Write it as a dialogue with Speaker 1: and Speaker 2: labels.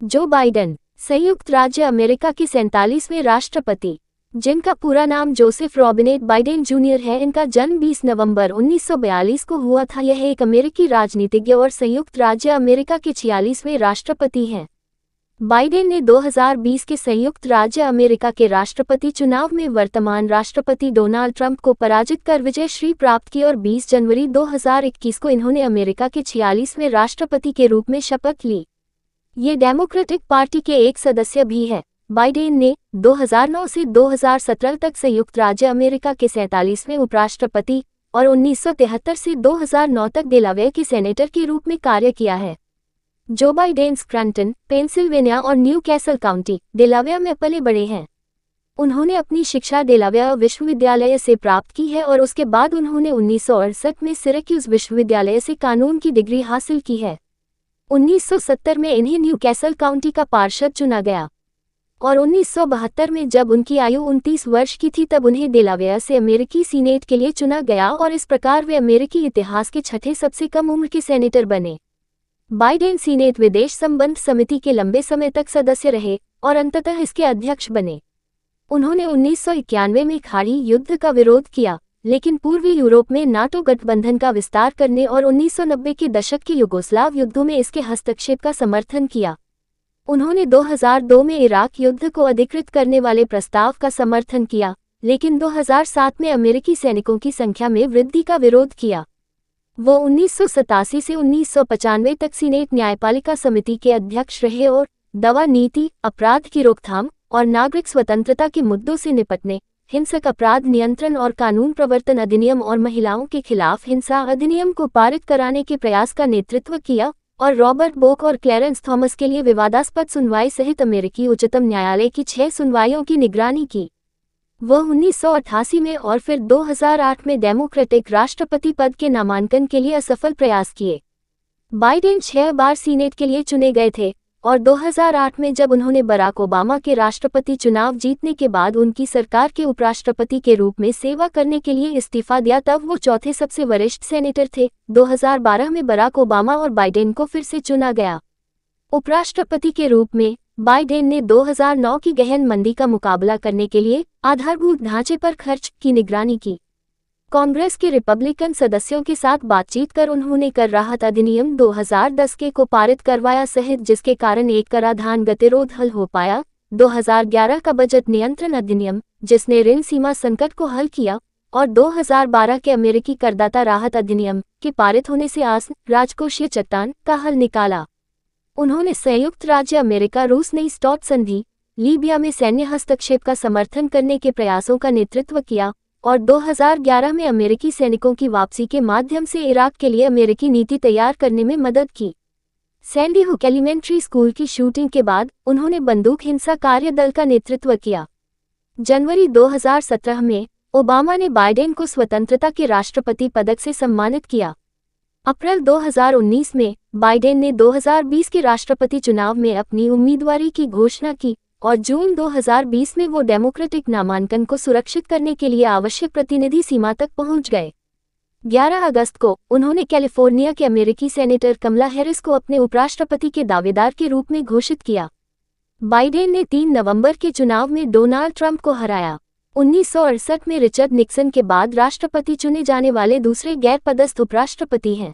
Speaker 1: Joe Biden, संयुक्त राज्य America के 47वें राष्ट्रपति, जिनका पूरा नाम जोसेफ रॉबिनेट बाइडेन जूनियर है, इनका जन्म 20 नवंबर 1942 को हुआ था। यह एक अमेरिकी राजनीतिज्ञ और संयुक्त राज्य अमेरिका के 46वें राष्ट्रपति हैं। बाइडेन ने 2020 के संयुक्त राज्य अमेरिका के राष्ट्रपति चुनाव में वर्तमान राष्ट्रपति डोनाल्ड ट्रंप को पराजित कर विजयश्री प्राप्त की और 20 जनवरी 2021 को इन्होंने अमेरिका के 46वें राष्ट्रपति के रूप में शपथ ली। ये डेमोक्रेटिक पार्टी के एक सदस्य भी है। बाइडेन ने 2009 से 2017 तक संयुक्त राज्य अमेरिका के 47वें उपराष्ट्रपति और 1973 से 2009 तक डेलावेयर के सेनेटर के रूप में कार्य किया है। जो बाइडेन स्क्रैंटन, पेंसिल्वेनिया और न्यू कैसल काउंटी, डेलावेयर में पले बड़े हैं। उन्होंने अपनी शिक्षा डेलावेयर विश्वविद्यालय से प्राप्त की है और उसके बाद उन्होंने 1968 में सिरैक्यूज विश्वविद्यालय से कानून की डिग्री हासिल की है। 1970 में इन्हें न्यू कैसल काउंटी का पार्षद चुना गया और 1972 में जब उनकी आयु 29 वर्ष की थी तब उन्हें डेलावेयर से अमेरिकी सीनेट के लिए चुना गया और इस प्रकार वे अमेरिकी इतिहास के छठे सबसे कम उम्र के सेनेटर बने। बाइडेन सीनेट विदेश संबंध समिति के लंबे समय तक सदस्य रहे और अंततः इसके अध्यक्ष बने। उन्होंने 1991 में खाड़ी युद्ध का विरोध किया, लेकिन पूर्वी यूरोप में नाटो गठबंधन का विस्तार करने और 1990 के दशक के युगोस्लाव युद्धों में इसके हस्तक्षेप का समर्थन किया। उन्होंने 2002 में इराक युद्ध को अधिकृत करने वाले प्रस्ताव का समर्थन किया, लेकिन 2007 में अमेरिकी सैनिकों की संख्या में वृद्धि का विरोध किया। वो 1987 से 1995 तक सीनेट न्यायपालिका समिति के अध्यक्ष रहे और दवा नीति, अपराध की रोकथाम और नागरिक स्वतंत्रता के मुद्दों से निपटने, हिंसक अपराध नियंत्रण और कानून प्रवर्तन अधिनियम और महिलाओं के खिलाफ हिंसा अधिनियम को पारित कराने के प्रयास का नेतृत्व किया और रॉबर्ट बोक और क्लैरेंस थॉमस के लिए विवादास्पद सुनवाई सहित अमेरिकी उच्चतम न्यायालय की 6 सुनवाइयों की निगरानी की। वह 1988 में और फिर 2008 में डेमोक्रेटिक राष्ट्रपति पद के नामांकन के लिए असफल प्रयास किए। बाइडेन 6 बार सीनेट के लिए चुने गए थे और 2008 में जब उन्होंने बराक ओबामा के राष्ट्रपति चुनाव जीतने के बाद उनकी सरकार के उपराष्ट्रपति के रूप में सेवा करने के लिए इस्तीफा दिया तब वो चौथे सबसे वरिष्ठ सेनेटर थे। 2012 में बराक ओबामा और बाइडेन को फिर से चुना गया। उपराष्ट्रपति के रूप में बाइडेन ने 2009 की गहन मंदी का मुकाबला करने के लिए आधारभूत ढांचे पर खर्च की निगरानी की। कांग्रेस के रिपब्लिकन सदस्यों के साथ बातचीत कर उन्होंने कर राहत अधिनियम 2010 के को पारित करवाया सहित जिसके कारण एक कराधान गतिरोध हल हो पाया। 2011 का बजट नियंत्रण अधिनियम जिसने ऋण सीमा संकट को हल किया और 2012 के अमेरिकी करदाता राहत अधिनियम के पारित होने से आसन राजकोषीय चट्टान का हल निकाला। उन्होंने संयुक्त राज्य अमेरिका रूस नई स्टार्ट संधि, लीबिया में सैन्य हस्तक्षेप का समर्थन करने के प्रयासों का नेतृत्व किया और 2011 में अमेरिकी सैनिकों की वापसी के माध्यम से इराक के लिए अमेरिकी नीति तैयार करने में मदद की। सैंडी हुक एलिमेंट्री स्कूल की शूटिंग के बाद उन्होंने बंदूक हिंसा कार्य दल का नेतृत्व किया। जनवरी 2017 में ओबामा ने बाइडेन को स्वतंत्रता के राष्ट्रपति पदक से सम्मानित किया। अप्रैल 2019 में बाइडेन ने 2020 के राष्ट्रपति चुनाव में अपनी उम्मीदवारी की घोषणा की और जून 2020 में वो डेमोक्रेटिक नामांकन को सुरक्षित करने के लिए आवश्यक प्रतिनिधि सीमा तक पहुंच गए। 11 अगस्त को उन्होंने कैलिफोर्निया के अमेरिकी सेनेटर कमला हैरिस को अपने उपराष्ट्रपति के दावेदार के रूप में घोषित किया। बाइडेन ने 3 नवंबर के चुनाव में डोनाल्ड ट्रंप को हराया। 1968 में रिचर्ड निक्सन के बाद राष्ट्रपति चुने जाने वाले दूसरे गैर पदस्थ उपराष्ट्रपति हैं।